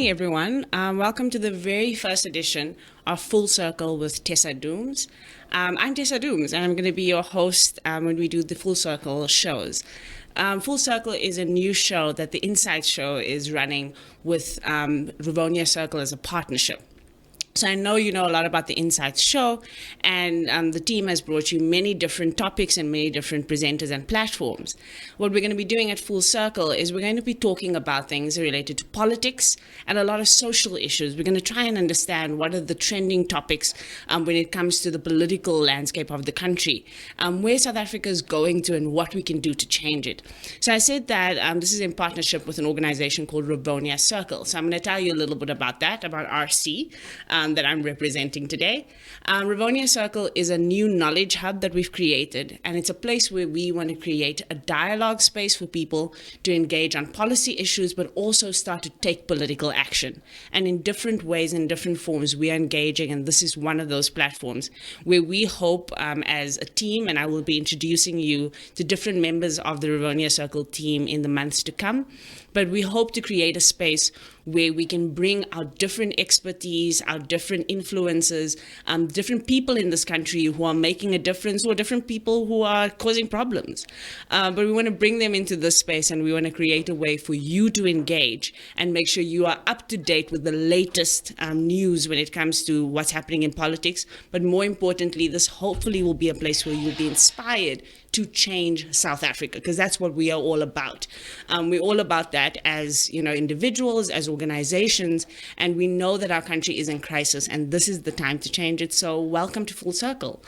morning, everyone. Welcome to the very first edition of Full Circle with Tessa Dooms. I'm Tessa Dooms, and I'm going to be your host when we do the Full Circle shows. Full Circle is a new show that the Insights show is running with Rivonia Circle as a partnership. So I know you know a lot about the Insights show, and the team has brought you many different topics and many different presenters and platforms. What we're going to be doing at Full Circle is we're going to be talking about things related to politics and a lot of social issues. We're going to try and understand what are the trending topics when it comes to the political landscape of the country, where South Africa is going to and what we can do to change it. So I said that this is in partnership with an organization called Rivonia Circle. So I'm going to tell you a little bit about that, about RC. That I'm representing today. Rivonia Circle is a new knowledge hub that we've created, and it's a place where we want to create a dialogue space for people to engage on policy issues, but also start to take political action. And in different ways, in different forms, we are engaging, and this is one of those platforms where we hope as a team, and I will be introducing you to different members of the Rivonia Circle team in the months to come, but we hope to create a space where we can bring our different expertise, our different influences, different people in this country who are making a difference, or different people who are causing problems. But we want to bring them into this space, and we want to create a way for you to engage and make sure you are up to date with the latest news when it comes to what's happening in politics. But more importantly, this hopefully will be a place where you'll be inspired to change South Africa, because that's what we are all about. We're all about that as individuals, as organizations, and we know that our country is in crisis, and this is the time to change it. So welcome to Full Circle.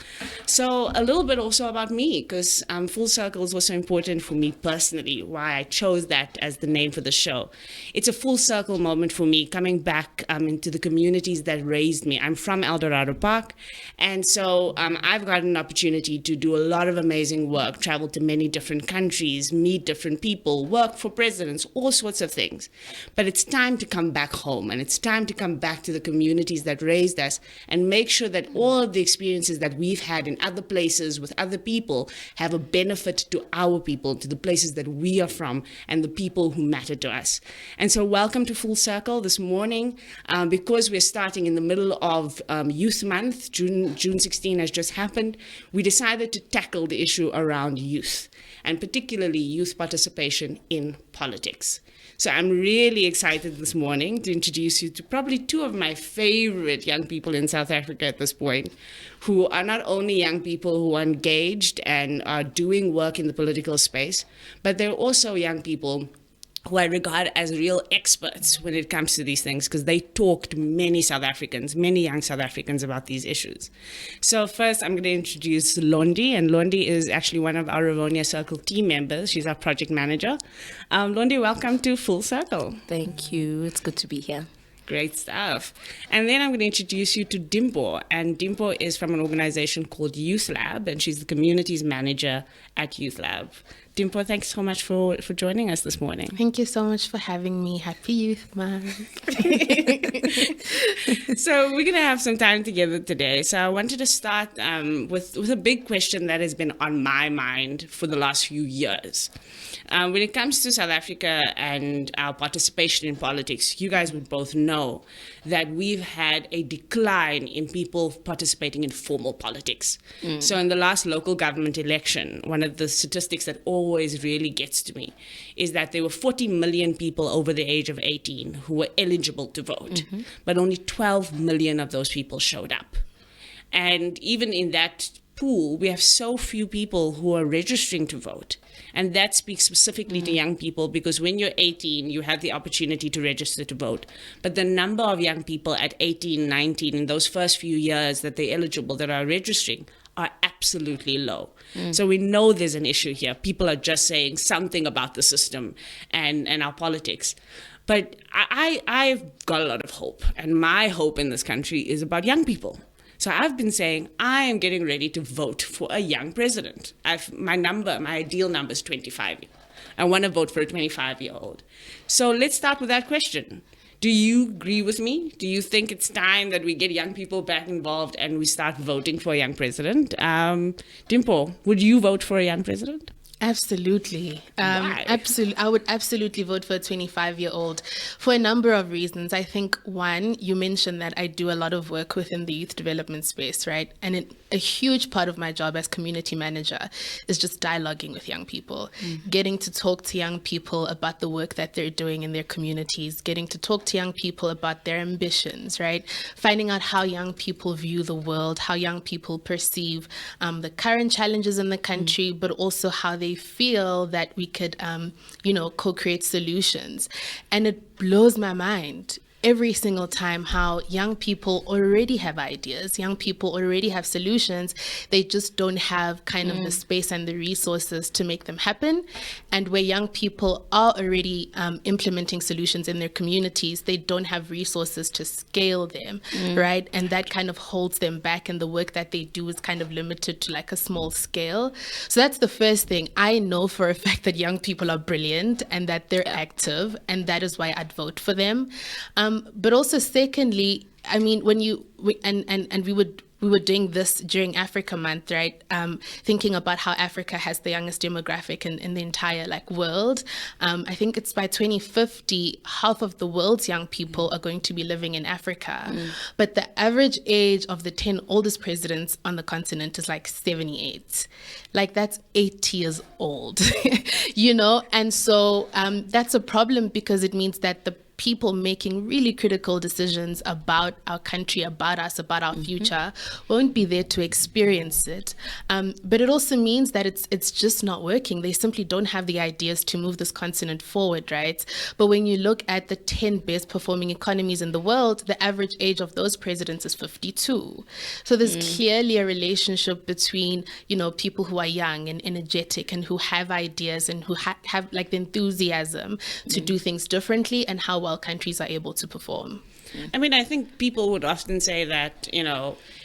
So a little bit also about me, because Full Circle is also important for me personally, why I chose that as the name for the show. It's a full circle moment for me, coming back into the communities that raised me. I'm from Eldorado Park, and so I've got an opportunity to do a lot of amazing work, travel to many different countries, meet different people, work for presidents, all sorts of things. But it's time to come back home, and it's time to come back to the communities that raised us and make sure that all of the experiences that we've had in other places with other people have a benefit to our people, to the places that we are from and the people who matter to us. And so welcome to Full Circle this morning. Because we're starting in the middle of Youth Month, June 16 has just happened, we decided to tackle the issue around youth, and particularly youth participation in politics. So I'm really excited this morning to introduce you to probably two of my favorite young people in South Africa at this point, who are not only young people who are engaged and are doing work in the political space, but they're also young people who I regard as real experts when it comes to these things, because they talk to many South Africans, many young South Africans about these issues. So first, I'm going to introduce Londiwe, and Londiwe is actually one of our Rivonia Circle team members. She's our project manager. Londiwe, welcome to Full Circle. Thank you. It's good to be here. Great stuff. And then I'm going to introduce you to Dimpho. And Dimpho is from an organization called Youth Lab, and she's the communities manager at Youth Lab. Dimpho, thanks so much for joining us this morning. Thank you so much for having me. Happy Youth Month. So we're going to have some time together today. So I wanted to start with a big question that has been on my mind for the last few years. When it comes to South Africa and our participation in politics, you guys would both know that we've had a decline in people participating in formal politics. So in the last local government election, one of the statistics that always really gets to me is that there were 40 million people over the age of 18 who were eligible to vote, but only 12 million of those people showed up. And even in that pool, we have so few people who are registering to vote. And that speaks specifically to young people, because when you're 18, you have the opportunity to register to vote. But the number of young people at 18, 19, in those first few years that they're eligible, that are registering, are absolutely low. So we know there's an issue here. People are just saying something about the system and our politics. But I've got a lot of hope. And my hope in this country is about young people. So I've been saying I am getting ready to vote for a young president. My ideal number is 25. I want to vote for a 25-year-old. So let's start with that question. Do you agree with me? Do you think it's time that we get young people back involved and we start voting for a young president? Dimpho, would you vote for a young president? Absolutely. Why? I would absolutely vote for a 25-year-old for a number of reasons. I think one, you mentioned that I do a lot of work within the youth development space, right? And a huge part of my job as community manager is just dialoguing with young people, getting to talk to young people about the work that they're doing in their communities, getting to talk to young people about their ambitions, right? Finding out how young people view the world, how young people perceive the current challenges in the country, but also how they feel that we could, co-create solutions. And it blows my mind every single time how young people already have ideas, young people already have solutions. They just don't have kind of the space and the resources to make them happen. And where young people are already implementing solutions in their communities, they don't have resources to scale them, right? And that kind of holds them back, and the work that they do is kind of limited to like a small scale. So that's the first thing. I know for a fact that young people are brilliant and that they're active, and that is why I'd vote for them. But also, secondly, I mean, when we were doing this during Africa Month, right? Thinking about how Africa has the youngest demographic in the entire world. I think it's by 2050, half of the world's young people are going to be living in Africa. But the average age of the 10 oldest presidents on the continent is 78. That's 80 years old, And so that's a problem, because it means that the people making really critical decisions about our country, about us, about our future, won't be there to experience it. But it also means that it's just not working. They simply don't have the ideas to move this continent forward, right? But when you look at the 10 best performing economies in the world, the average age of those presidents is 52. So there's clearly a relationship between, people who are young and energetic and who have ideas and who have the enthusiasm to do things differently, and how well countries are able to perform. I mean, I think people would often say that,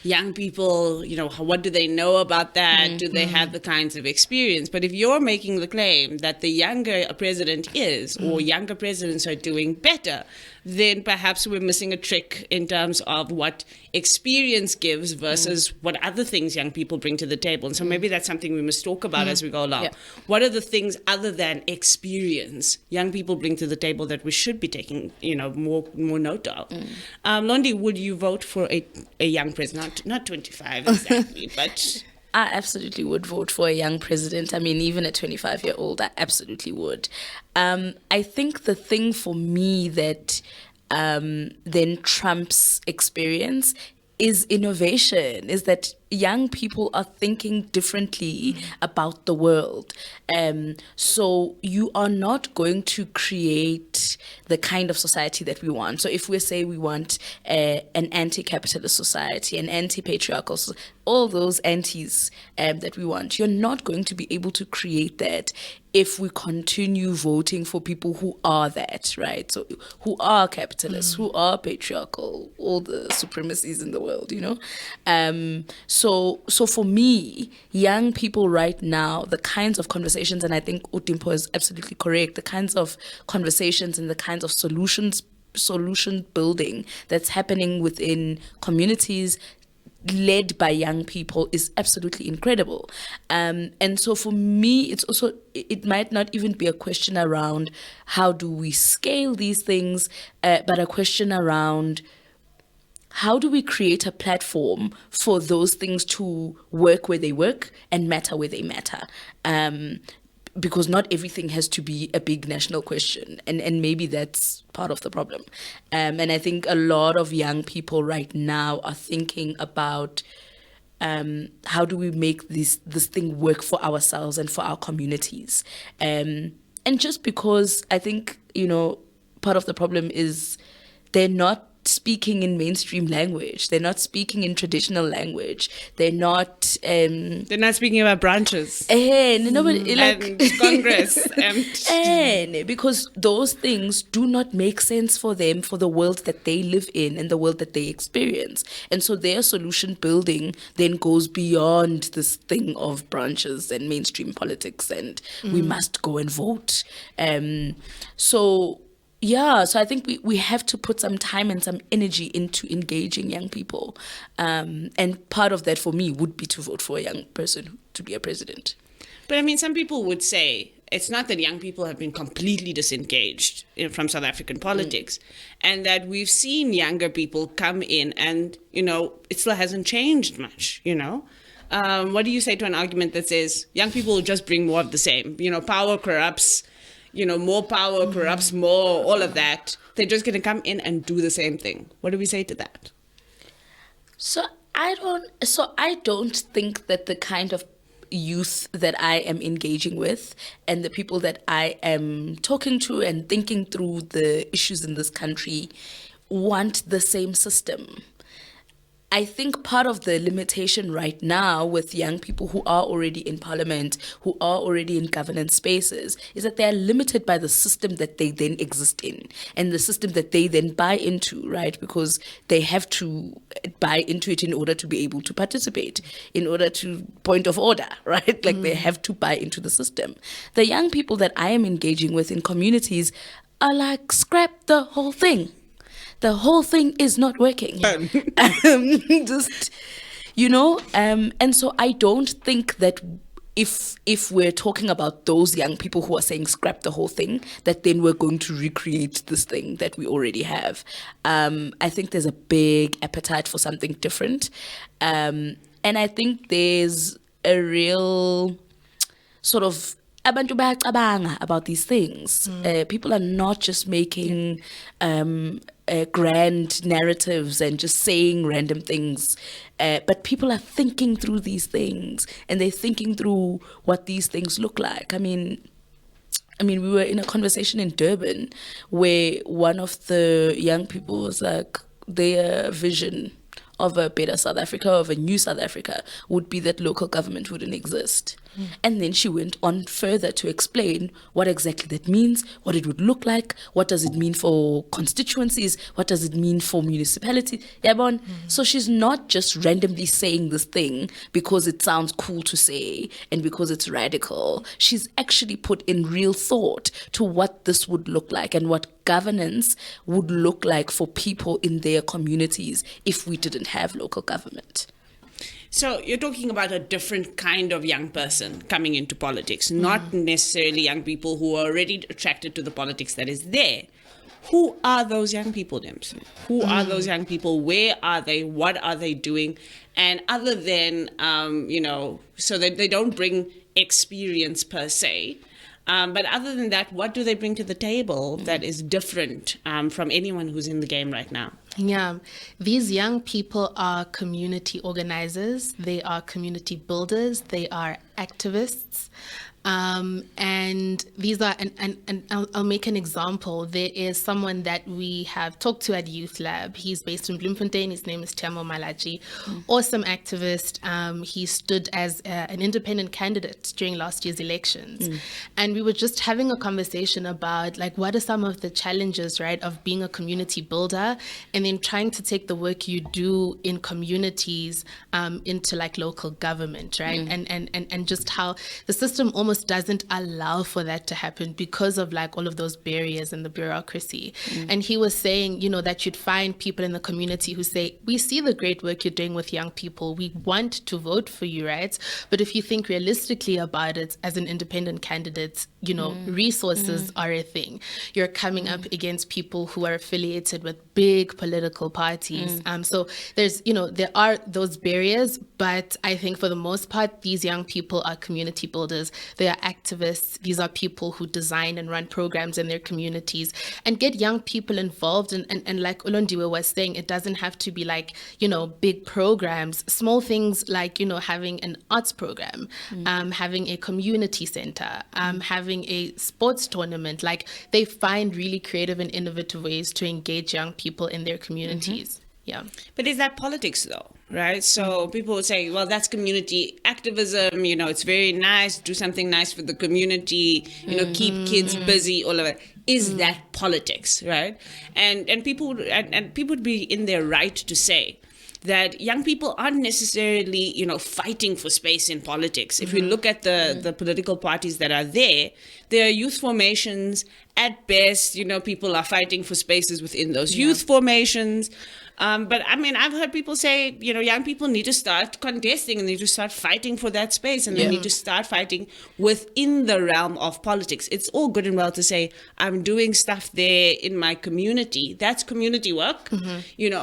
young people, what do they know about that? Do they have the kinds of experience? But if you're making the claim that the younger a president is, or younger presidents are doing better, then perhaps we're missing a trick in terms of what experience gives versus what other things young people bring to the table. And so maybe that's something we must talk about as we go along. Yeah. What are the things other than experience young people bring to the table that we should be taking, more note of? Londi, would you vote for a young president? Not 25 exactly, but... I absolutely would vote for a young president. I mean, even a 25-year-old, I absolutely would. I think the thing for me that then trumps experience is innovation, is that young people are thinking differently about the world. So you are not going to create the kind of society that we want. So if we say we want an anti-capitalist society, an anti-patriarchal society, all those antis that we want, you're not going to be able to create that if we continue voting for people who are that, right? So who are capitalists, who are patriarchal, all the supremacies in the world, So for me, young people right now, the kinds of conversations, and I think Dimpho is absolutely correct, the kinds of conversations and the kinds of solution building that's happening within communities led by young people is absolutely incredible. And so for me, it might not even be a question around how do we scale these things, but a question around how do we create a platform for those things to work where they work and matter where they matter? Because not everything has to be a big national question. And maybe that's part of the problem. And I think a lot of young people right now are thinking about how do we make this thing work for ourselves and for our communities. And just because I think, part of the problem is they're not speaking in mainstream language. They're not speaking in traditional language. They're not speaking about branches. And Congress. And because those things do not make sense for them, for the world that they live in and the world that they experience. And so their solution building then goes beyond this thing of branches and mainstream politics and we must go and vote. So I think we have to put some time and some energy into engaging young people. And part of that for me would be to vote for a young person to be a president. But I mean, some people would say it's not that young people have been completely disengaged from South African politics, and that we've seen younger people come in and, it still hasn't changed much, What do you say to an argument that says young people will just bring more of the same? Power corrupts, more power corrupts more, all of that. They're just going to come in and do the same thing. What do we say to that? So I don't think that the kind of youth that I am engaging with and the people that I am talking to and thinking through the issues in this country want the same system. I think part of the limitation right now with young people who are already in parliament, who are already in governance spaces, is that they are limited by the system that they then exist in and the system that they then buy into, right? Because they have to buy into it in order to be able to participate, in order to point of order, right? Like they have to buy into the system. The young people that I am engaging with in communities are like, scrap the whole thing. The whole thing is not working. And so I don't think that if we're talking about those young people who are saying scrap the whole thing, that then we're going to recreate this thing that we already have. I think there's a big appetite for something different. And I think there's a real sort of abantu bayacabanga about these things. People are not just making grand narratives and just saying random things, but people are thinking through these things and they're thinking through what these things look like. I mean, we were in a conversation in Durban where one of the young people was like, their vision of a better South Africa, of a new South Africa, would be that local government wouldn't exist. And then she went on further to explain what exactly that means, what it would look like, what does it mean for constituencies, what does it mean for municipalities. Yabon? So she's not just randomly saying this thing because it sounds cool to say and because it's radical. She's actually put in real thought to what this would look like and what governance would look like for people in their communities if we didn't have local government. So you're talking about a different kind of young person coming into politics, not necessarily young people who are already attracted to the politics that is there. Who are those young people, Dims? Who are those young people? Where are they? What are they doing? And other than, so that they don't bring experience per se, but other than that, what do they bring to the table that is different from anyone who's in the game right now? Yeah, these young people are community organizers, they are community builders, they are activists. And these are, and I'll make an example. There is someone that we have talked to at Youth Lab. He's based in Bloemfontein. His name is Tiamo Malachi. Awesome activist. He stood as an independent candidate during last year's elections. And we were just having a conversation about like, what are some of the challenges, right, of being a community builder and then trying to take the work you do in communities into like local government, right? And just how the system almost doesn't allow for that to happen because of like all of those barriers and the bureaucracy. And he was saying, that you'd find people in the community who say, we see the great work you're doing with young people. We want to vote for you, right? But if you think realistically about it as an independent candidate, resources are a thing. You're coming up against people who are affiliated with big political parties. So there's, there are those barriers, but I think for the most part, these young people are community builders. They are activists. These are people who design and run programs in their communities and get young people involved. And like Londiwe was saying, it doesn't have to be like, big programs, small things like, having an arts program, having a community center, having a sports tournament. Like they find really creative and innovative ways to engage young people in their communities. Yeah. But is that politics though? Right? So people would say, well, that's community activism, it's very nice, do something nice for the community, keep kids busy, all of it. Is that politics, right? And people would be in their right to say that young people aren't necessarily, fighting for space in politics. If you look at the political parties that are there, there are youth formations. At best, people are fighting for spaces within those youth formations. But I mean, I've heard people say, young people need to start contesting and need to start fighting for that space, and they need to start fighting within the realm of politics. It's all good and well to say, I'm doing stuff there in my community. That's community work.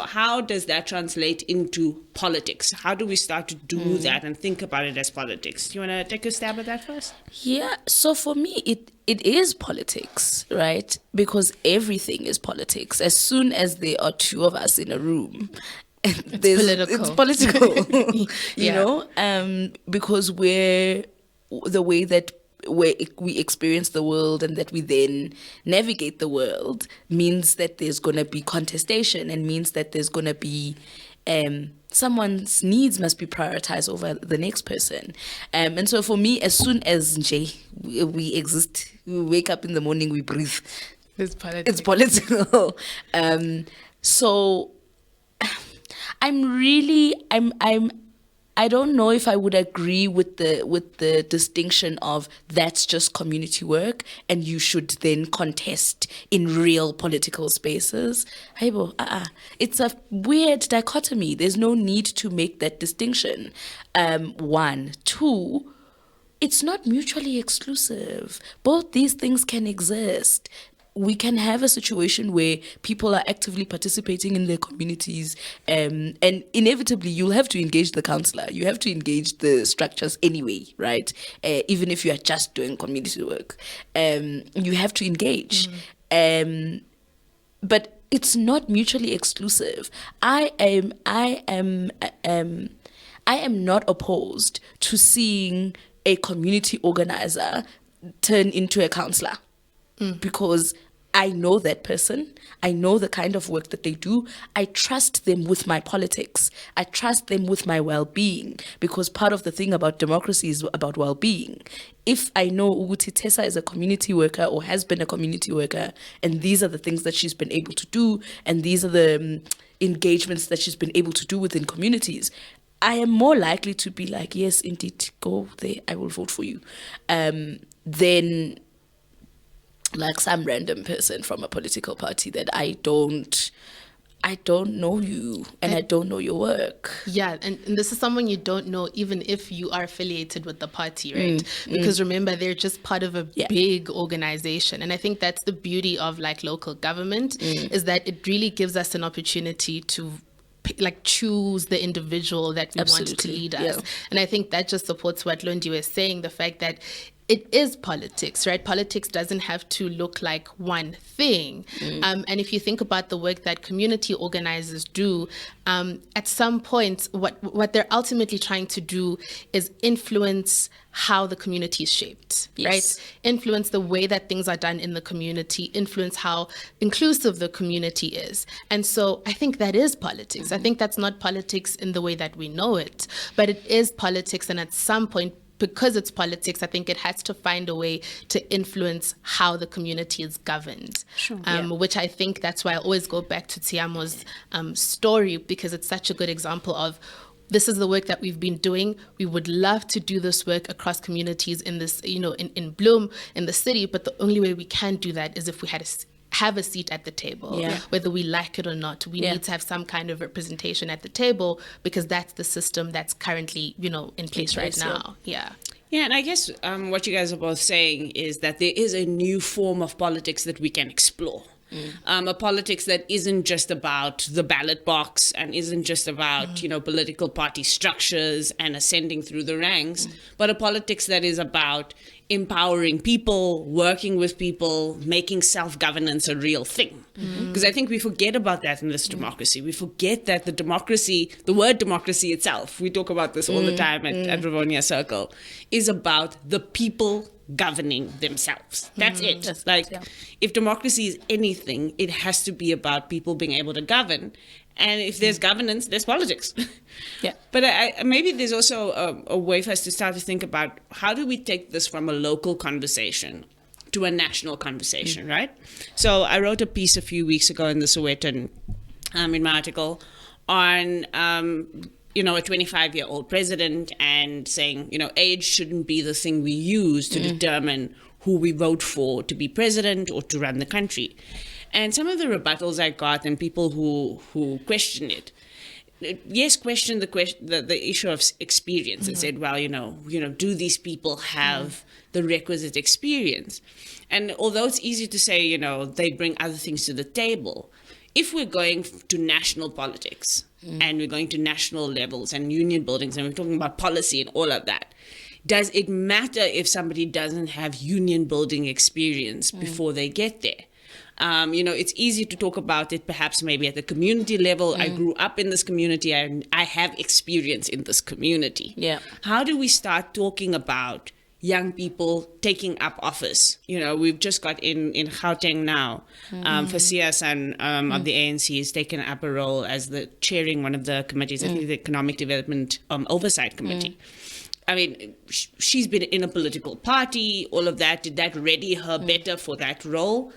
How does that translate into politics? How do we start to do that and think about it as politics? Do you want to take a stab at that first? Yeah, so for me, it is politics, right? Because everything is politics. As soon as there are two of us in a room, it's political. You know, because we're the way that we experience the world and that we then navigate the world means that there's going to be contestation, and means that there's going to be someone's needs must be prioritized over the next person. And so for me, as soon as we exist, we wake up in the morning, we breathe. It's politics. It's political. So I don't know if I would agree with the distinction of that's just community work and you should then contest in real political spaces. It's a weird dichotomy. There's no need to make that distinction. One. Two, it's not mutually exclusive. Both these things can exist. We can have a situation where people are actively participating in their communities, and inevitably you'll have to engage the councillor. You have to engage the structures anyway, right? Even if you are just doing community work, you have to engage. But it's not mutually exclusive. I am not opposed to seeing a community organizer turn into a councillor. Because I know that person, I know the kind of work that they do. I trust them with my politics. I trust them with my well-being, because part of the thing about democracy is about well-being. If I know Uguti Tessa is a community worker or has been a community worker, and these are the things that she's been able to do, and these are the engagements that she's been able to do within communities, I am more likely to be like, yes, indeed, go there, I will vote for you, than like some random person from a political party that I don't know you and I don't know your work. Yeah, and this is someone you don't know even if you are affiliated with the party, right? Because remember, they're just part of a big organization. And I think that's the beauty of like local government, is that it really gives us an opportunity to choose the individual that we want to lead us. And I think that just supports what Londiwe is saying, the fact that it is politics, right? Politics doesn't have to look like one thing. And if you think about the work that community organizers do, at some point, what they're ultimately trying to do is influence how the community is shaped, right? Influence the way that things are done in the community, influence how inclusive the community is. And so I think that is politics. I think that's not politics in the way that we know it, but it is politics. And at some point, because it's politics, I think it has to find a way to influence how the community is governed. Which I think that's why I always go back to Tiamo's story, because it's such a good example of this is the work that we've been doing. We would love to do this work across communities in this, in Bloem, in the city, but the only way we can do that is if we had have a seat at the table, whether we like it or not. We need to have some kind of representation at the table, because that's the system that's currently, in place right now. Yeah, and I guess what you guys are both saying is that there is a new form of politics that we can explore. A politics that isn't just about the ballot box and isn't just about, political party structures and ascending through the ranks, but a politics that is about empowering people, working with people, making self-governance a real thing. Because I think we forget about that in this democracy. We forget that the word democracy itself, we talk about this all the time at Rivonia Circle, is about the people governing themselves. That's it. If democracy is anything, it has to be about people being able to govern. And if there's governance, there's politics. But maybe there's also a way for us to start to think about how do we take this from a local conversation to a national conversation, right? So I wrote a piece a few weeks ago in the Sowetan, in my article, on a 25-year-old president and saying, age shouldn't be the thing we use to determine who we vote for to be president or to run the country. And some of the rebuttals I got and people who question it, yes, question the issue of experience and said, well, do these people have the requisite experience? And although it's easy to say, they bring other things to the table, if we're going to national politics and we're going to national levels and union buildings and we're talking about policy and all of that, does it matter if somebody doesn't have union building experience before they get there? It's easy to talk about it perhaps maybe at the community level. I grew up in this community and I have experience in this community. Yeah. How do we start talking about young people taking up office? We've just got in Gauteng now. Fasia San of the ANC has taken up a role as the chairing one of the committees, I think the Economic Development Oversight Committee. I mean, she's been in a political party, all of that. Did that ready her better for that role?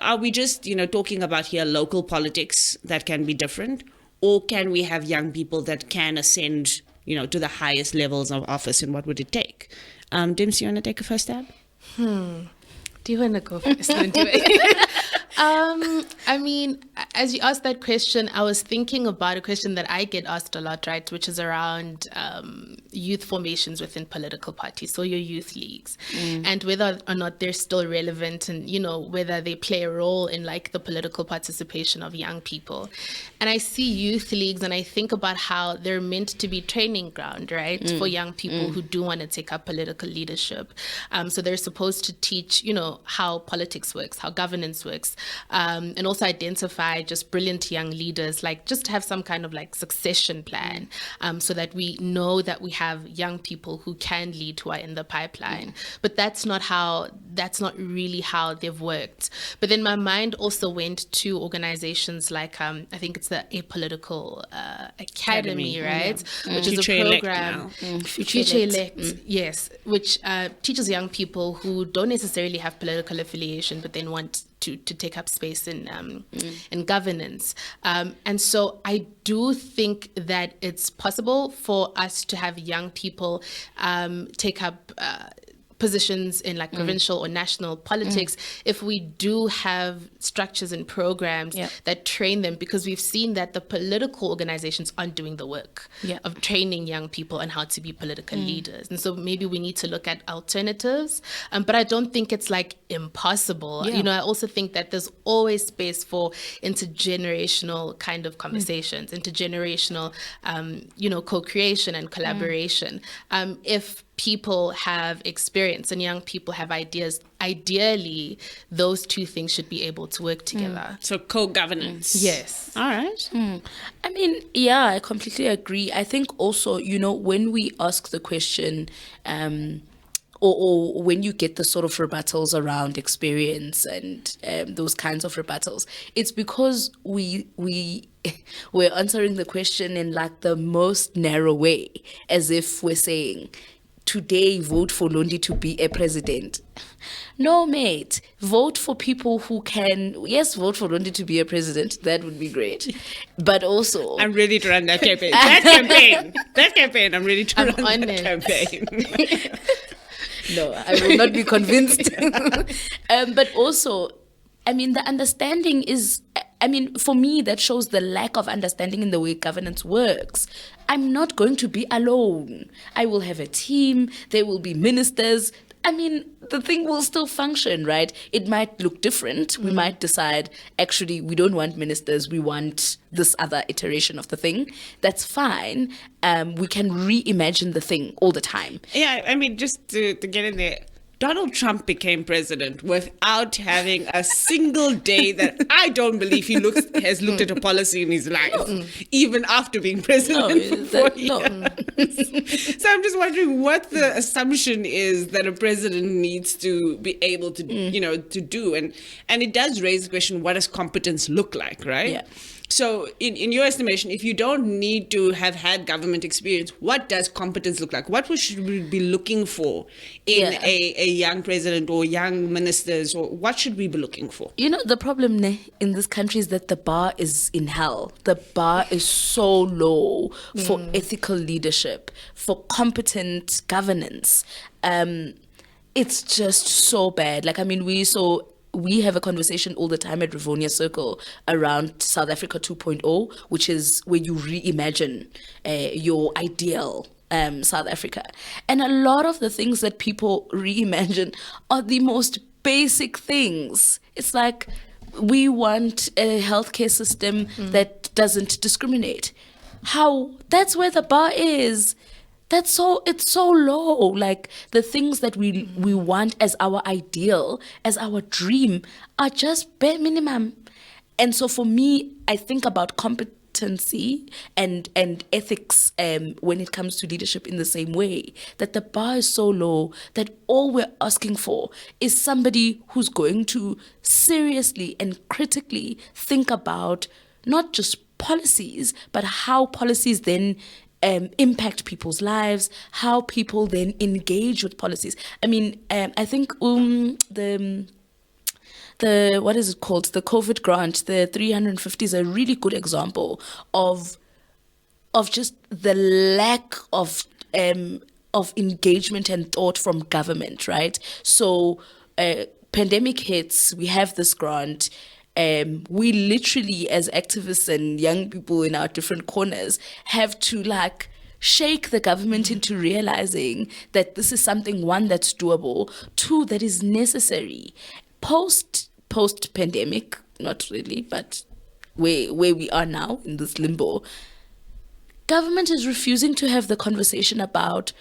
Are we just, talking about here local politics that can be different? Or can we have young people that can ascend, to the highest levels of office, and what would it take? Dims, you want to take a first stab? Do you want to go first? Don't do it. I mean, as you asked that question, I was thinking about a question that I get asked a lot, right, which is around youth formations within political parties, so your youth leagues, and whether or not they're still relevant, and whether they play a role in like the political participation of young people. And I see youth leagues and I think about how they're meant to be training ground, right, for young people who do want to take up political leadership. So they're supposed to teach, how politics works, how governance works, and also identify just brilliant young leaders, like just have some kind of like succession plan, so that we know that we have young people who can lead, who are in the pipeline. But that's not really how they've worked. But then my mind also went to organizations like, I think it's the Apolitical Academy, right? Which is a program, Future Elect, yes, which teaches young people who don't necessarily have political affiliation, but then want to take up space in governance. And so I do think that it's possible for us to have young people take up positions in like provincial or national politics if we do have structures and programs that train them, because we've seen that the political organizations aren't doing the work of training young people on how to be political leaders. And so maybe we need to look at alternatives, but I don't think it's like impossible. I also think that there's always space for intergenerational kind of conversations, intergenerational co-creation and collaboration. If people have experience and young people have ideas, ideally those two things should be able to work together. So co-governance. Yes. All right. I mean, yeah, I completely agree. I think also, when we ask the question, or when you get the sort of rebuttals around experience and those kinds of rebuttals, it's because we're answering the question in like the most narrow way, as if we're saying, today vote for Londi to be a president. No, mate. Vote for people who can. Yes, vote for Londi to be a president. That would be great. But also, I'm ready to run that campaign. That campaign. I'm ready to run that campaign. No, I will not be convinced. But also, I mean, the understanding is, for me, that shows the lack of understanding in the way governance works. I'm not going to be alone. I will have a team. There will be ministers. The thing will still function, right? It might look different. We might decide, actually, we don't want ministers. We want this other iteration of the thing. That's fine. We can reimagine the thing all the time. Yeah, just to get in there, Donald Trump became president without having a single day that I don't believe he has looked at a policy in his life, even after being president for 4 years. So I'm just wondering what the assumption is that a president needs to be able to, to do. And it does raise the question, what does competence look like, right? Yeah. So in your estimation, if you don't need to have had government experience, what does competence look like? What should we be looking for in a young president or young ministers, or what should we be looking for? The problem in this country is that the bar is in hell. The bar is so low for ethical leadership, for competent governance. it's just so bad. Like, I mean, we have a conversation all the time at Rivonia Circle around South Africa 2.0, which is where you reimagine your ideal South Africa. And a lot of the things that people reimagine are the most basic things. It's like, we want a healthcare system that doesn't discriminate. That's where the bar is. It's so low. Like, the things that we want as our ideal, as our dream, are just bare minimum. And so for me, I think about competency and ethics when it comes to leadership in the same way, that the bar is so low that all we're asking for is somebody who's going to seriously and critically think about not just policies, but how policies then impact people's lives, how people then engage with policies. I mean, I think the what is it called? The COVID grant, the 350 is a really good example of just the lack of engagement and thought from government, right? So pandemic hits, we have this grant. We literally, as activists and young people in our different corners, have to like shake the government into realizing that this is something, one, that's doable, two, that is necessary. Post pandemic, not really, but where we are now in this limbo, government is refusing to have the conversation about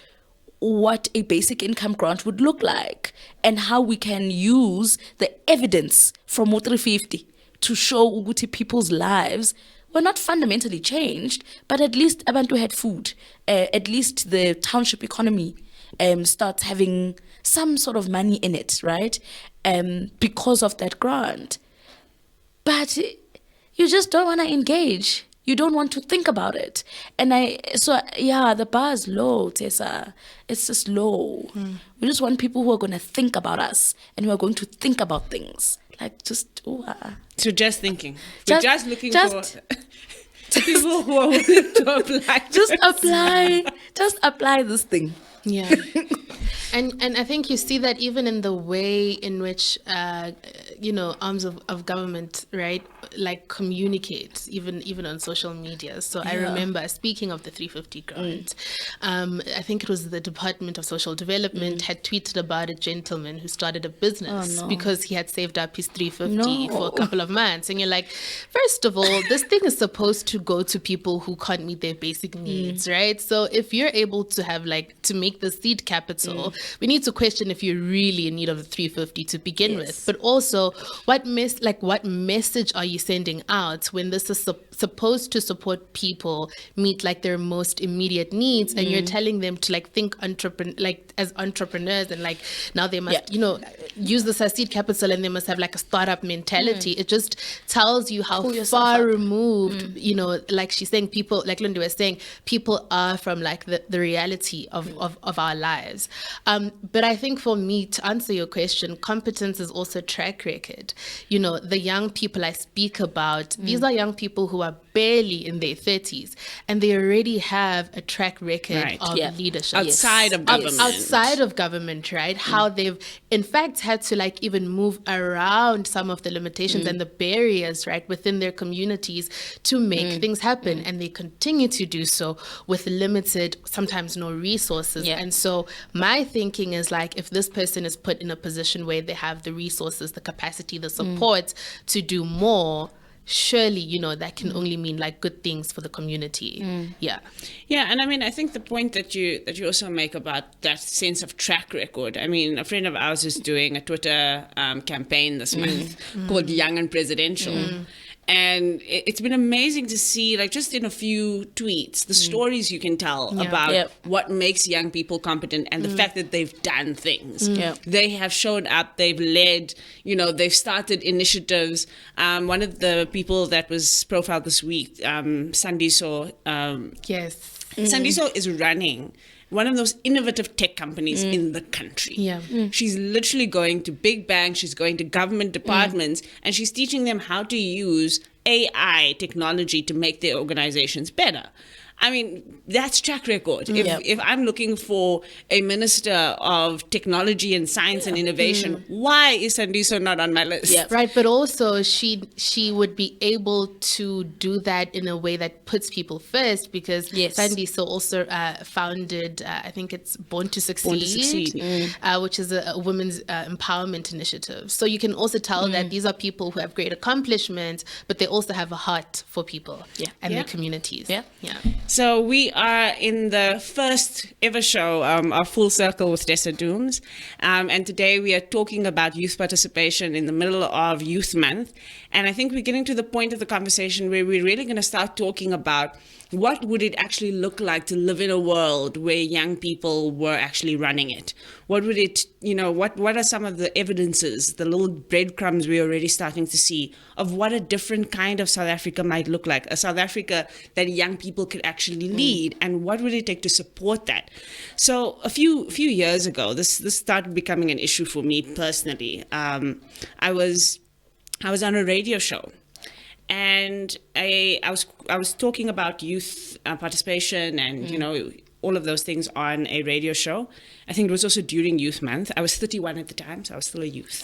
what a basic income grant would look like and how we can use the evidence from 350 to show ukuthi people's lives were not fundamentally changed, but at least abantu had food. At least the township economy starts having some sort of money in it, right? Because of that grant. But you just don't want to engage. You don't want to think about it. And the bar is low, Tessa. It's just low. We just want people who are going to think about us and who are going to think about things. Like, just, So just thinking. We're just looking for people who are willing to apply. Just apply this thing. Yeah. And I think you see that even in the way in which, arms of government, right, like communicate, even on social media. So I remember, speaking of the 350 grant, I think it was the Department of Social Development had tweeted about a gentleman who started a business because he had saved up his 350 for a couple of months. And you're like, first of all, this thing is supposed to go to people who can't meet their basic needs, right? So if you're able to have to make the seed capital, we need to question if you're really in need of the 350 to begin with. But also, what message are you sending out when this is supposed to support people meet their most immediate needs, and you're telling them to think as entrepreneurs, and now they must use this as seed capital, and they must have a startup mentality. It just tells you how far removed like she's saying, people, like Londiwe was saying, people are from the reality of our lives. But I think for me, to answer your question, competence is also track record. The young people I speak about, these are young people who are barely in their 30s, and they already have a track record of leadership outside of government. Outside of government, right? How they've in fact had to even move around some of the limitations and the barriers, right, within their communities to make things happen, and they continue to do so with limited, sometimes no resources. And so my thinking is if this person is put in a position where they have the resources, the capacity, the support to do more, surely that can only mean good things for the community. And I mean, I think the point that you also make about that sense of track record, I mean, a friend of ours is doing a Twitter campaign this month called Young and Presidential. And it's been amazing to see, just in a few tweets, the stories you can tell about what makes young people competent, and the fact that they've done things. They have showed up, they've led, they've started initiatives. One of the people that was profiled this week, Sandiso. Sandiso is running one of those innovative tech companies in the country. She's literally going to big banks, she's going to government departments, and she's teaching them how to use AI technology to make their organizations better. I mean, that's track record. If I'm looking for a minister of technology and science and innovation, why is Sandiso not on my list? Yeah, right. But also, she would be able to do that in a way that puts people first, because Sandiso also founded, I think it's Born to Succeed, which is a women's empowerment initiative. So you can also tell that these are people who have great accomplishments, but they also have a heart for people and their communities. Yeah. So we are in the first ever show of Full Circle with Tessa Dooms. And today we are talking about youth participation in the middle of Youth Month. And I think we're getting to the point of the conversation where we're really going to start talking about what would it actually look like to live in a world where young people were actually running it? What would it, what are some of the evidences, the little breadcrumbs we're already starting to see of what a different kind of South Africa might look like, a South Africa that young people could actually lead, and what would it take to support that? So a few years ago, this started becoming an issue for me personally. I was on a radio show. And I was talking about youth participation and all of those things on a radio show. I think it was also during Youth Month. I was 31 at the time, so I was still a youth.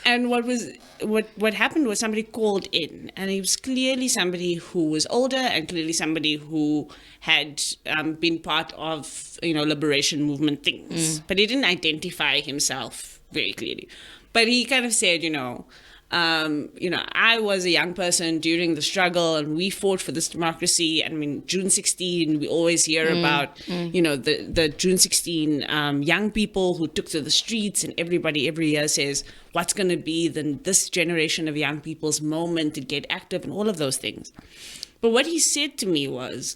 And what happened was somebody called in, and he was clearly somebody who was older and clearly somebody who had been part of liberation movement things, but he didn't identify himself very clearly. But he kind of said, I was a young person during the struggle, and we fought for this democracy. I mean, June 16, we always hear about, the June 16 young people who took to the streets, and everybody every year says, what's going to be this generation of young people's moment to get active and all of those things. But what he said to me was,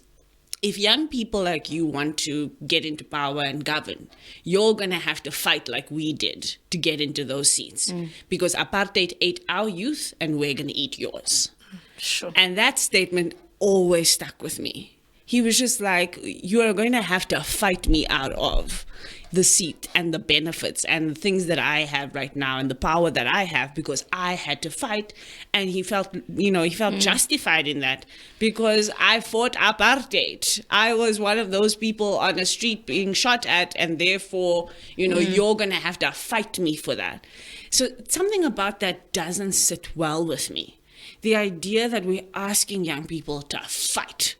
if young people like you want to get into power and govern, you're going to have to fight like we did to get into those seats. Because apartheid ate our youth and we're going to eat yours. Sure. And that statement always stuck with me. He was just like, you are going to have to fight me out of the seat and the benefits and the things that I have right now and the power that I have, because I had to fight. And he felt justified in that, because I fought apartheid. I was one of those people on the street being shot at, and therefore, you're going to have to fight me for that. So something about that doesn't sit well with me. The idea that we're asking young people to fight,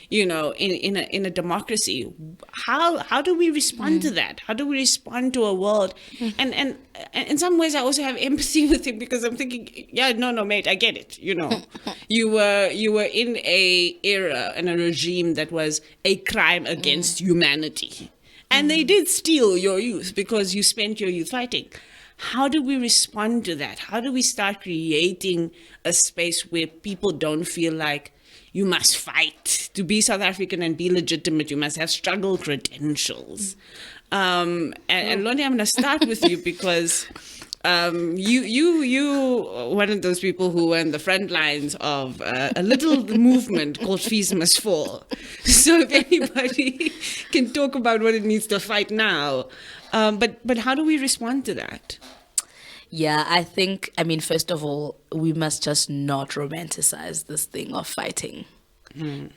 in a democracy, how do we respond to that? How do we respond to a world? And in some ways, I also have empathy with him, because I'm thinking, no, mate, I get it. You were in a era and a regime that was a crime against humanity, and they did steal your youth because you spent your youth fighting. How do we respond to that? How do we start creating a space where people don't feel like you must fight to be South African and be legitimate? You must have struggle credentials. And Londiwe, I'm going to start with you, because you one of those people who were in the front lines of a little movement called Fees Must Fall. So if anybody can talk about what it needs to fight now, but how do we respond to that? Yeah, I think, first of all, we must just not romanticize this thing of fighting.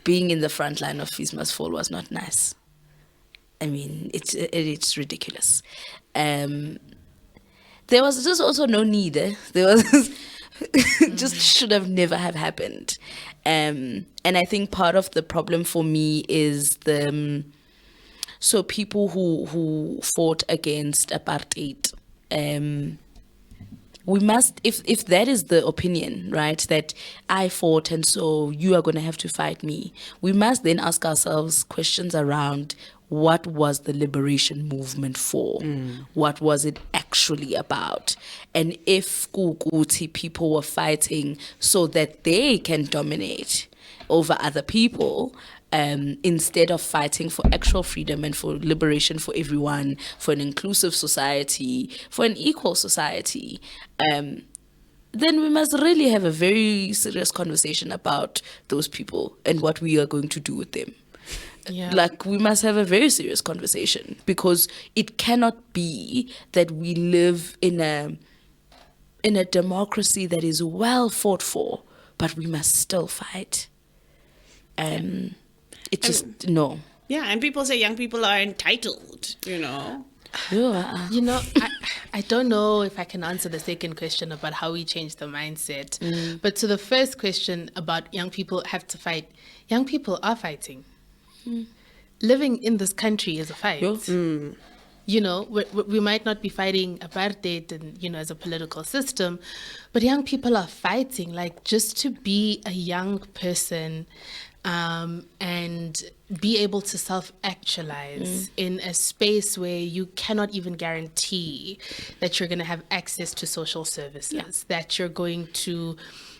Being in the front line of Fees Must Fall was not nice. It's ridiculous. There was just also no need. There was just should have never have happened. And I think part of the problem for me is so people who fought against apartheid, we must, if that is the opinion, right, that I fought and so you are going to have to fight me, we must then ask ourselves questions around what was the liberation movement for? What was it actually about? And if Kukuti people were fighting so that they can dominate over other people, instead of fighting for actual freedom and for liberation for everyone, for an inclusive society, for an equal society, then we must really have a very serious conversation about those people and what we are going to do with them. Yeah. Like, we must have a very serious conversation, because it cannot be that we live in a democracy that is well fought for, but we must still fight. It just, no. Yeah, and people say young people are entitled, you know. Yeah. You know, I don't know if I can answer the second question about how we change the mindset. But to the first question about young people have to fight, young people are fighting. Living in this country is a fight. You know, we might not be fighting apartheid and, you know, as a political system, but young people are fighting, like, just to be a young person and be able to self-actualize in a space where you cannot even guarantee that you're going to have access to social services, that you're going to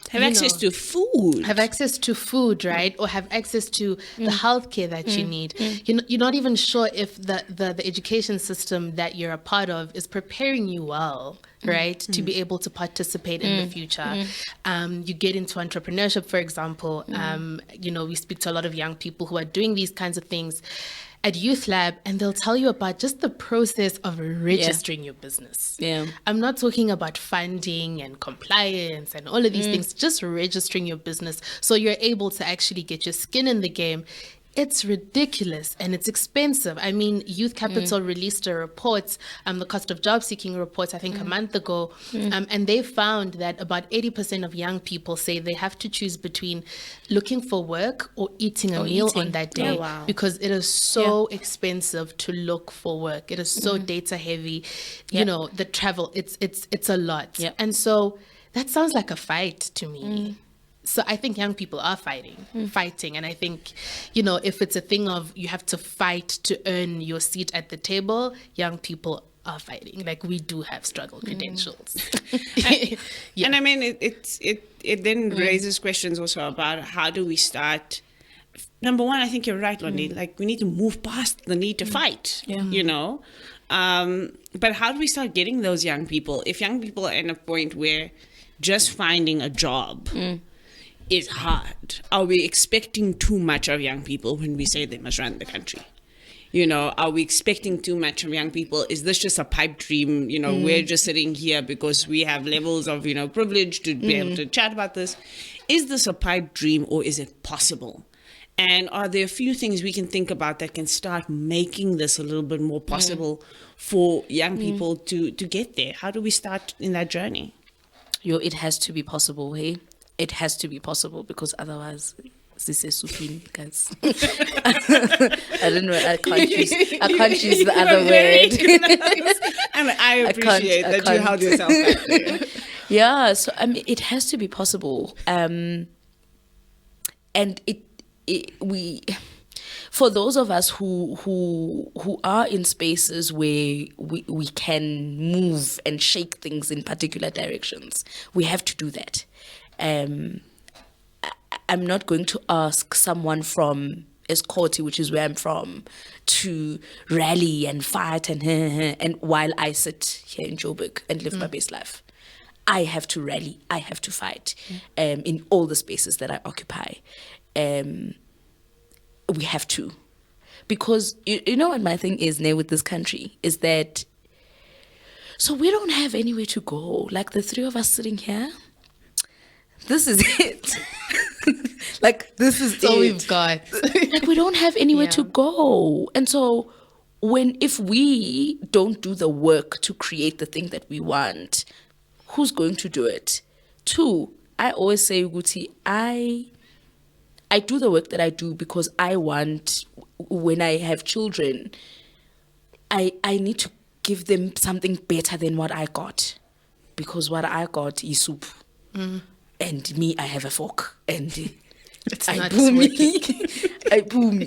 Have access to food. Have access to food, right? Or have access to the healthcare that you need. You're not even sure if the education system that you're a part of is preparing you well, right? To be able to participate in the future. You get into entrepreneurship, for example. You know, we speak to a lot of young people who are doing these kinds of things at Youth Lab, and they'll tell you about just the process of registering your business. I'm not talking about funding and compliance and all of these things, just registering your business so you're able to actually get your skin in the game. It's ridiculous and it's expensive. I mean, Youth Capital released a report, the cost of job seeking report, I think a month ago, and they found that about 80% of young people say they have to choose between looking for work or eating a meal on that day because it is so expensive to look for work. It is so data heavy. You know, the travel, it's a lot. And so that sounds like a fight to me. So I think young people are fighting. And I think, you know, if it's a thing of you have to fight to earn your seat at the table, young people are fighting. Like, we do have struggle credentials. And I mean, it then raises questions also about how do we start. Number one, I think you're right, Londi. Like, we need to move past the need to fight, you know. But how do we start getting those young people? If young people are in a point where just finding a job is hard, are we expecting too much of young people when we say they must run the country? You know, are we expecting too much of young people? Is this just a pipe dream? You know, we're just sitting here because we have levels of, you know, privilege to be able to chat about this. Is this a pipe dream or is it possible? And are there a few things we can think about that can start making this a little bit more possible for young people to get there? How do we start in that journey? It has to be possible, hey? It has to be possible, because otherwise, this is supine, guys. I don't know. I can't use the other word. And I appreciate that you held yourself back there. Yeah, so I mean, it has to be possible, and we, for those of us who are in spaces where we can move and shake things in particular directions, we have to do that. I'm not going to ask someone from Escorti, which is where I'm from, to rally and fight and while I sit here in Joburg and live my best life. I have to rally, I have to fight in all the spaces that I occupy. We have to. Because you know what my thing is now with this country is that, so we don't have anywhere to go. Like, the three of us sitting here, this is it. Like, this is all it. we've got. Like, we don't have anywhere to go. And so if we don't do the work to create the thing that we want, who's going to do it? Two, I always say, Guti, I do the work that I do because I want, when I have children, I need to give them something better than what I got. Because what I got is soup. And me, I have a fork. And it's I not boom working. I boom.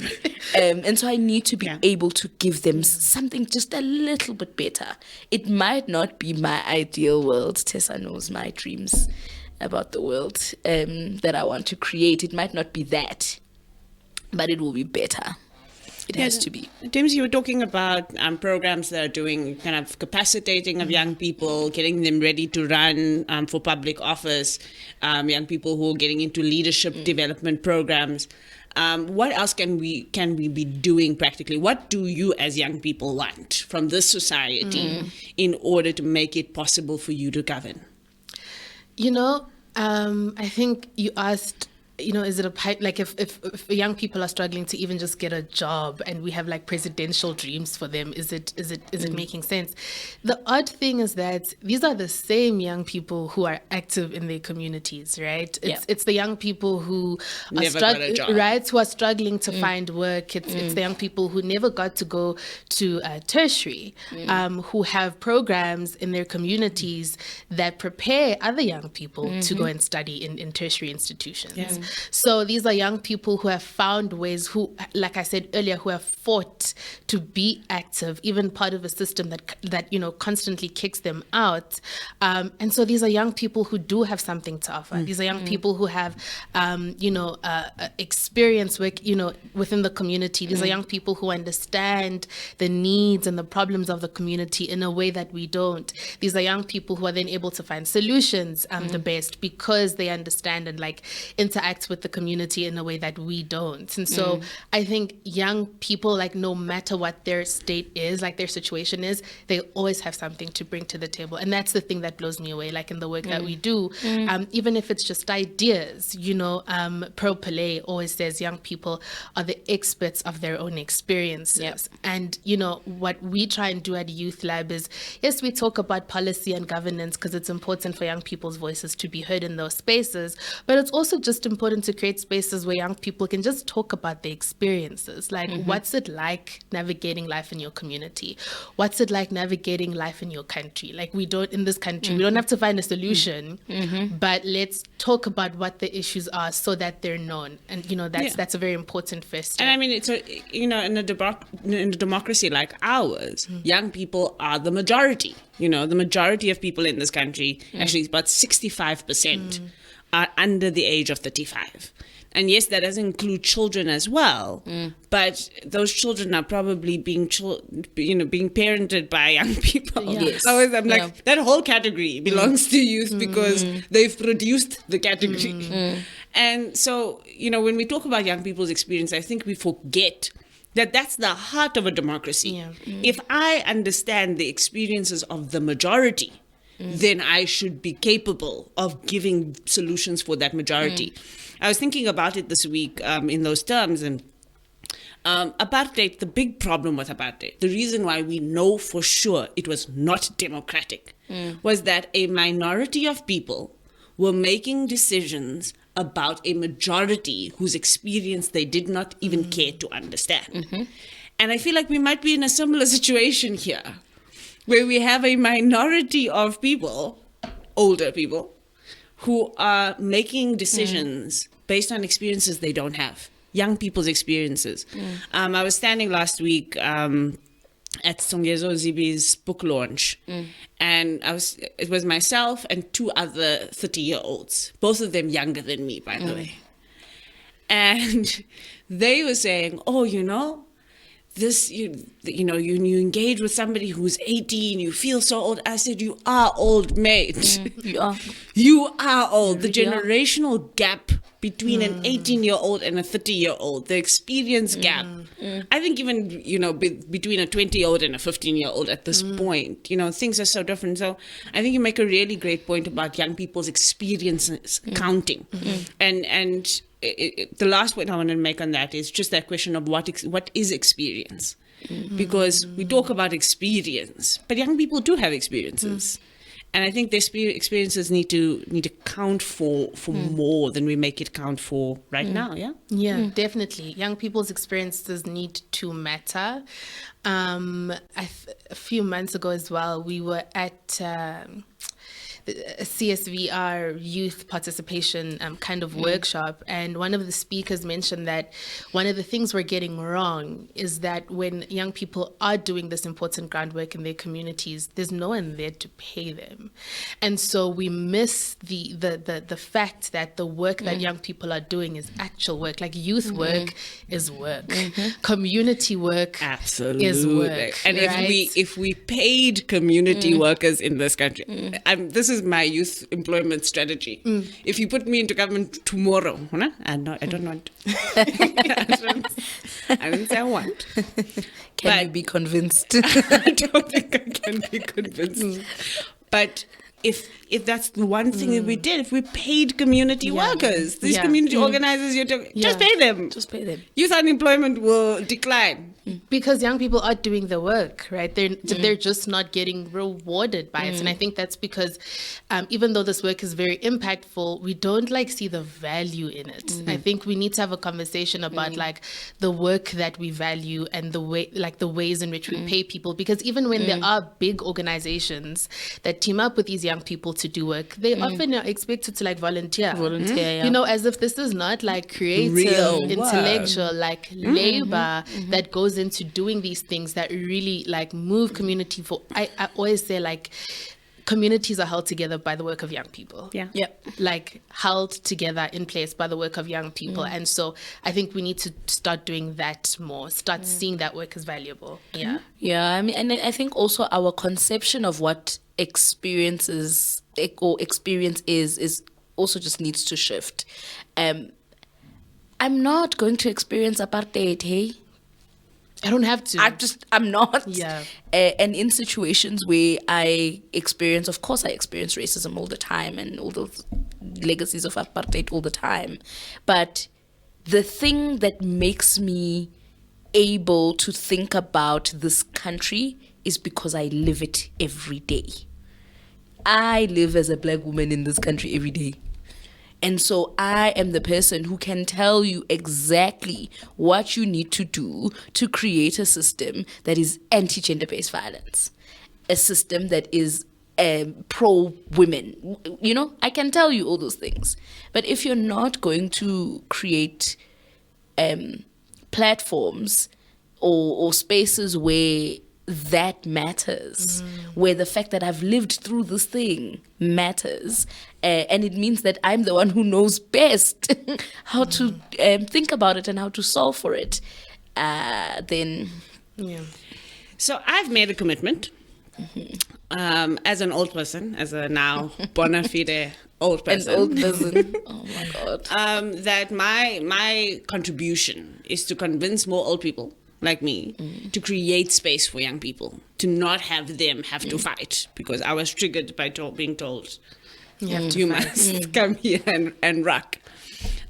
And so I need to be able to give them something just a little bit better. It might not be my ideal world. Tessa knows my dreams about the world that I want to create. It might not be that, but it will be better. It has to be. James, you were talking about programs that are doing kind of capacitating of young people, getting them ready to run for public office, young people who are getting into leadership development programs. What else can we be doing practically? What do you as young people want from this society in order to make it possible for you to govern? You know, I think you asked is it a pipe? Like if young people are struggling to even just get a job, and we have like presidential dreams for them, is it making sense? The odd thing is that these are the same young people who are active in their communities, right? It's the young people who are struggling, right? Who are struggling to find work. It's the young people who never got to go to tertiary, who have programs in their communities that prepare other young people to go and study in tertiary institutions. Yeah. So these are young people who have found ways, who, like I said earlier, who have fought to be active, even part of a system that constantly kicks them out. And so these are young people who do have something to offer. These are young people who have, experience work, within the community. These are young people who understand the needs and the problems of the community in a way that we don't. These are young people who are then able to find solutions the best, because they understand and like interact with the community in a way that we don't. And so I think young people, like no matter what their state is, like their situation is, they always have something to bring to the table. And that's the thing that blows me away, like in the work that we do, even if it's just ideas, Pro Pelé always says young people are the experts of their own experiences. Yep. And, what we try and do at Youth Lab is, yes, we talk about policy and governance because it's important for young people's voices to be heard in those spaces, but it's also just important to create spaces where young people can just talk about their experiences. Like, what's it like navigating life in your community? What's it like navigating life in your country? Like, we don't have to find a solution, but let's talk about what the issues are so that they're known. And, that's a very important first step. And I mean, it's in a democracy like ours, young people are the majority. The majority of people in this country, actually about 65%, are under the age of 35. And yes, that does include children as well, but those children are probably being parented by young people. Yes. I'm like, that whole category belongs to youth because they've produced the category. And so, when we talk about young people's experience, I think we forget that that's the heart of a democracy. Yeah. If I understand the experiences of the majority, then I should be capable of giving solutions for that majority. I was thinking about it this week in those terms, and apartheid, the big problem with apartheid, the reason why we know for sure it was not democratic, was that a minority of people were making decisions about a majority whose experience they did not even care to understand. And I feel like we might be in a similar situation here, where we have a minority of people, older people, who are making decisions based on experiences they don't have, young people's experiences. I was standing last week at Songezo Zibi's book launch, and it was myself and two other 30-year-olds, both of them younger than me, by the way. And they were saying, this, you engage with somebody who's 18, you feel so old. I said, you are old, mate. You are. You are old. The generational gap between an 18-year-old and a 30-year-old, the experience gap. I think even, between a 20-year-old and a 15-year-old at this point, things are so different. So I think you make a really great point about young people's experiences counting. And the last point I want to make on that is just that question of what is experience, because we talk about experience, but young people do have experiences, and I think their experiences need to count for more than we make it count for right now. Yeah, definitely. Young people's experiences need to matter. A few months ago as well, we were at CSVR youth participation kind of workshop, and one of the speakers mentioned that one of the things we're getting wrong is that when young people are doing this important groundwork in their communities, there's no one there to pay them, and so we miss the fact that the work that young people are doing is actual work. Like youth work is work, community work is work. And if we paid community workers in this country, this is my youth employment strategy. If you put me into government tomorrow, I don't want. I didn't say I want. Can you be convinced? I don't think I can be convinced. But if that's the one thing that we did, if we paid community workers, these community organizers, just pay them. Just pay them. Youth unemployment will decline. Because young people are doing the work, right? They're just not getting rewarded by it. And I think that's because even though this work is very impactful, we don't see the value in it. I think we need to have a conversation about the work that we value and the ways in which we pay people. Because even when there are big organizations that team up with these young people to do work, they often are expected to volunteer. As if this is not creative, real intellectual, labor that goes into doing these things that really move community for. I always say communities are held together by the work of young people. Held together in place by the work of young people. And so I think we need to start doing that more, start seeing that work as valuable. I mean, and I think also our conception of what experience is also just needs to shift. I'm not going to experience apartheid, hey? I don't have to. I'm not. Yeah. And in situations where I experience racism all the time and all those legacies of apartheid all the time. But the thing that makes me able to think about this country is because I live it every day. I live as a black woman in this country every day. And so I am the person who can tell you exactly what you need to do to create a system that is anti-gender-based violence, a system that is pro-women. I can tell you all those things. But if you're not going to create platforms or spaces where that matters, where the fact that I've lived through this thing matters, and it means that I'm the one who knows best how to think about it and how to solve for it, then So I've made a commitment as an old person, as a now bona fide old person. an old person. Oh my God. That my contribution is to convince more old people like me to create space for young people, to not have them have to fight, because I was triggered by being told you must come here and rock.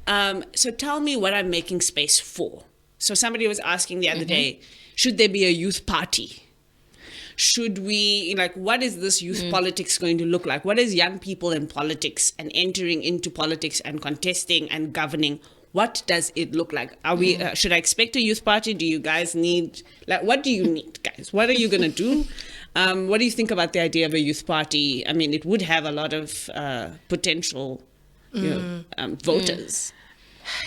So tell me what I'm making space for. So somebody was asking the other day, should there be a youth party? Should we, what is this youth politics going to look like? What is young people in politics and entering into politics and contesting and governing? What does it look like? Are we? Should I expect a youth party? Do you guys need? What do you need, guys? What are you gonna do? What do you think about the idea of a youth party? I mean, it would have a lot of potential, voters.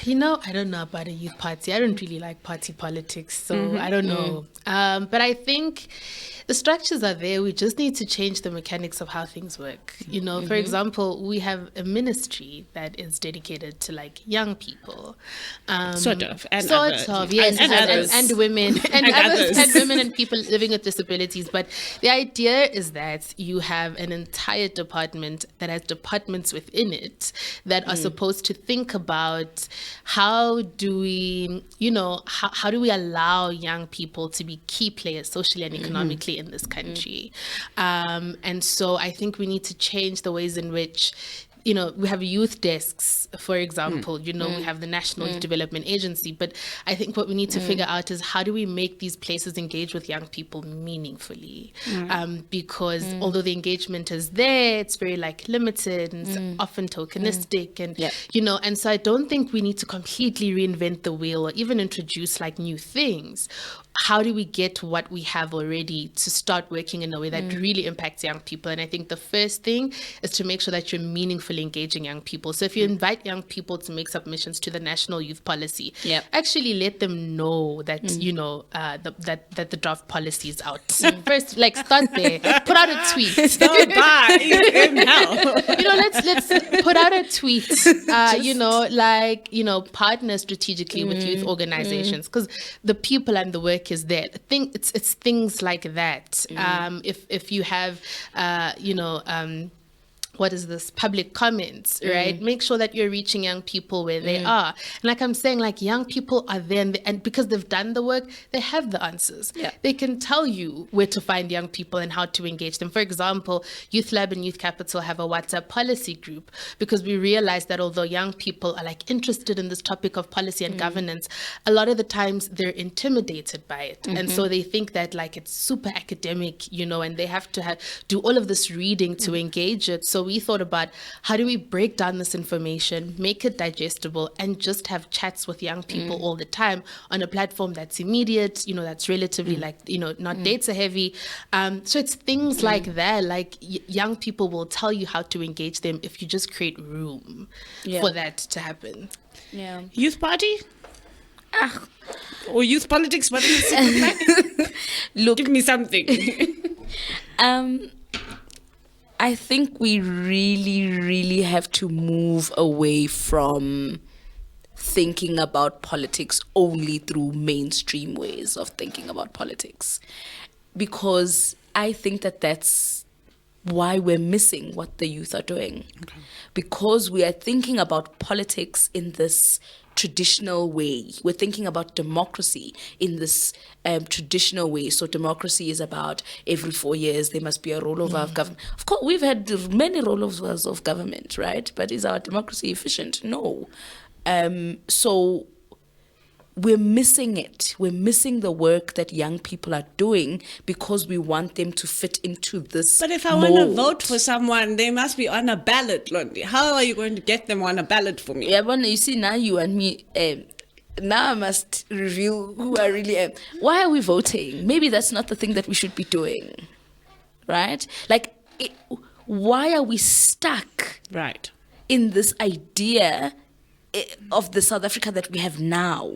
I don't know about a youth party. I don't really like party politics, so I don't know. But I think the structures are there. We just need to change the mechanics of how things work. For example, we have a ministry that is dedicated to young people, Sort of, yes, and others. and women, and others, and women and people living with disabilities. But the idea is that you have an entire department that has departments within it that are supposed to think about how do we, how do we allow young people to be key players socially and economically in this country. And so I think we need to change the ways in which, we have youth desks, for example, we have the National Youth Development Agency. But I think what we need to figure out is how do we make these places engage with young people meaningfully? Because although the engagement is there, it's very limited and it's often tokenistic. And, and so I don't think we need to completely reinvent the wheel or even introduce new things. How do we get what we have already to start working in a way that really impacts young people? And I think the first thing is to make sure that you're meaningfully engaging young people. So if you invite young people to make submissions to the National Youth Policy, actually let them know that, that the draft policy is out. First, start there. Put out a tweet. Let's put out a tweet, partner strategically with youth organizations, because the people and the work is there. I think it's things like that. If you have what is this, public comments, right? Make sure that you're reaching young people where they are. And like I'm saying, like young people are there and because they've done the work, they have the answers. Yeah. They can tell you where to find young people and how to engage them. For example, Youth Lab and Youth Capital have a WhatsApp policy group because we realize that although young people are like interested in this topic of policy and governance, a lot of the times they're intimidated by it. And so they think that like it's super academic, you know, and they have to do all of this reading to engage it. So we thought about how do we break down this information, make it digestible, and just have chats with young people all the time on a platform that's immediate, you know, that's relatively like, you know, not data heavy. So it's things like that, like young people will tell you how to engage them if you just create room for that to happen. Yeah. Youth party? Or youth politics? What is it? Look, Give me something. I think we really have to move away from thinking about politics only through mainstream ways of thinking about politics, because I think that that's why we're missing what the youth are doing. Okay. Because we are thinking about politics in this traditional way. We're thinking about democracy in this traditional way. So democracy is about every 4 years there must be a rollover of government. Of course, we've had many rollovers of government, right? But is our democracy efficient? No. So we're missing it. We're missing the work that young people are doing because we want them to fit into this. But if I want to vote for someone, they must be on a ballot, Londi. How are you going to get them on a ballot for me? Yeah, but you see, now you and me, now I must reveal who I really am. Why are we voting? Maybe that's not the thing that we should be doing, right? Like, why are we stuck in this idea of the South Africa that we have now?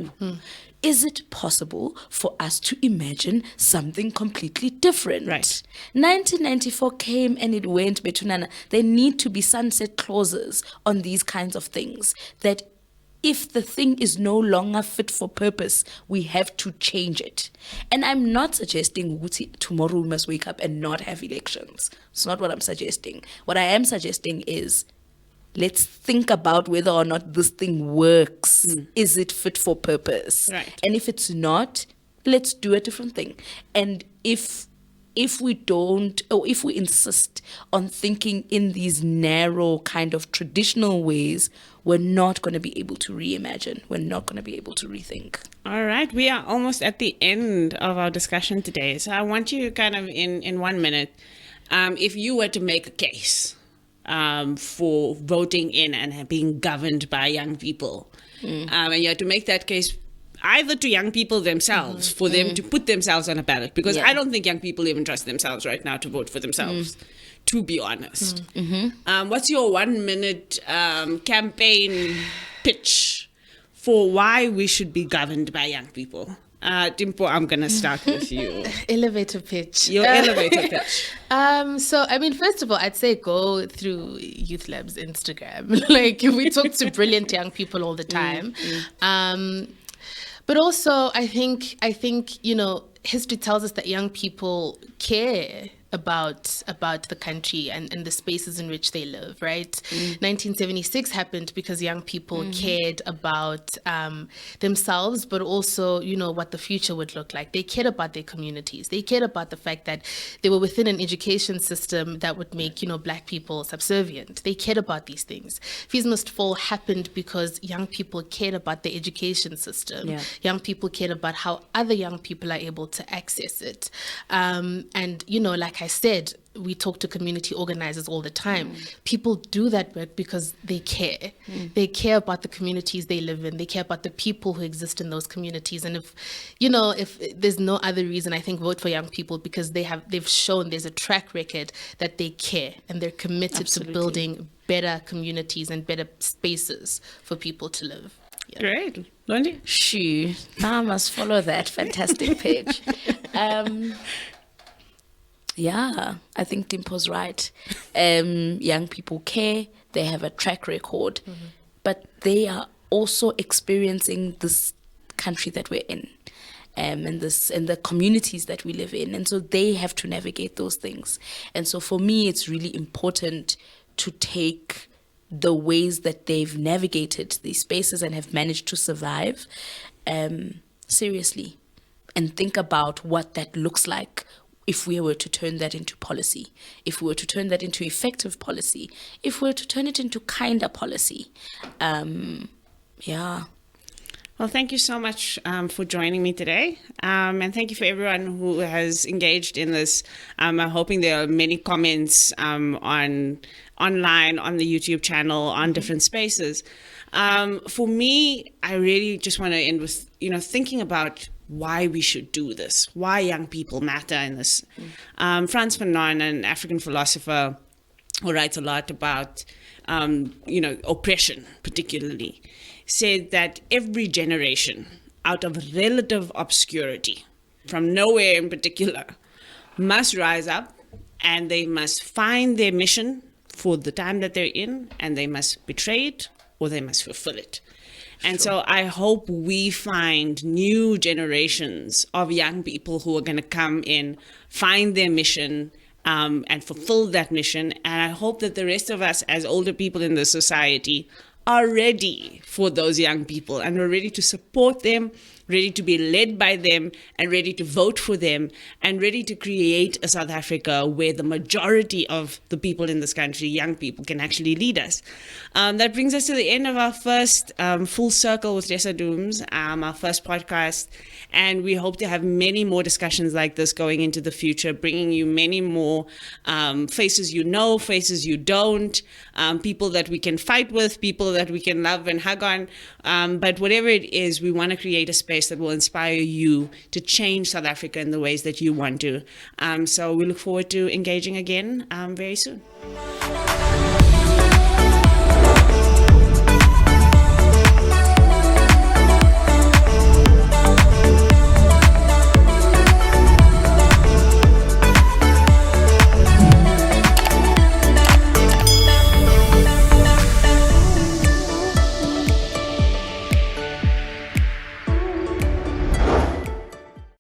Is it possible for us to imagine something completely different? 1994 came and it went, Betunana. There need to be sunset clauses on these kinds of things, that if the thing is no longer fit for purpose, we have to change it. And I'm not suggesting tomorrow we must wake up and not have elections. It's not what I'm suggesting. What I am suggesting is, let's think about whether or not this thing works. Is it fit for purpose? And if it's not, let's do a different thing. And if we don't, or if we insist on thinking in these narrow kind of traditional ways, we're not going to be able to reimagine. We're not going to be able to rethink. All right. We are almost at the end of our discussion today. So I want you kind of in 1 minute, if you were to make a case for voting in and being governed by young people. And you had to make that case either to young people themselves, for them to put themselves on a ballot, because I don't think young people even trust themselves right now to vote for themselves, to be honest. What's your 1 minute campaign pitch for why we should be governed by young people? Dimpho, I'm going to start with you. Elevator pitch. Your elevator pitch. So, I mean, first of all, I'd say go through Youth Lab's Instagram. Like, we talk to brilliant young people all the time. But also, I think, you know, history tells us that young people care about the country and the spaces in which they live, right? 1976 happened because young people cared about themselves, but also, you know, what the future would look like. They cared about their communities. They cared about the fact that they were within an education system that would make, you know, Black people subservient. They cared about these things. Fees Must Fall happened because young people cared about the education system. Young people cared about how other young people are able to access it. And, you know, like I said, we talk to community organizers all the time. People do that work because they care. They care about the communities they live in. They care about the people who exist in those communities. And if there's no other reason, I think vote for young people, because they've shown there's a track record that they care and they're committed to building better communities and better spaces for people to live. Great. Londi? Shoo. Now I must follow that fantastic page. Yeah, I think Dimpho's right. Young people care. They have a track record, but they are also experiencing this country that we're in, and the communities that we live in, and so they have to navigate those things. And so for me, it's really important to take the ways that they've navigated these spaces and have managed to survive seriously, and think about what that looks like if we were to turn that into policy, if we were to turn that into effective policy, if we were to turn it into kinder policy. Yeah. Well, thank you so much for joining me today. And thank you for everyone who has engaged in this. I'm hoping there are many comments online, on the YouTube channel, on different spaces. For me, I really just want to end with, thinking about why we should do this, why young people matter in this. Frantz Fanon, an African philosopher who writes a lot about, oppression particularly, said that every generation out of relative obscurity, from nowhere in particular, must rise up and they must find their mission for the time that they're in, and they must betray it or they must fulfill it. And so I hope we find new generations of young people who are going to come in, find their mission, and fulfill that mission. And I hope that the rest of us as older people in the society are ready for those young people, and we're ready to support them, ready to be led by them, and ready to vote for them, and ready to create a South Africa where the majority of the people in this country, young people, can actually lead us. That brings us to the end of our first Full Circle with Tessa Dooms, our first podcast. And we hope to have many more discussions like this going into the future, bringing you many more faces you know, faces you don't, people that we can fight with, people that we can love and hug on. But whatever it is, we want to create a space that will inspire you to change South Africa in the ways that you want to. So we look forward to engaging again very soon.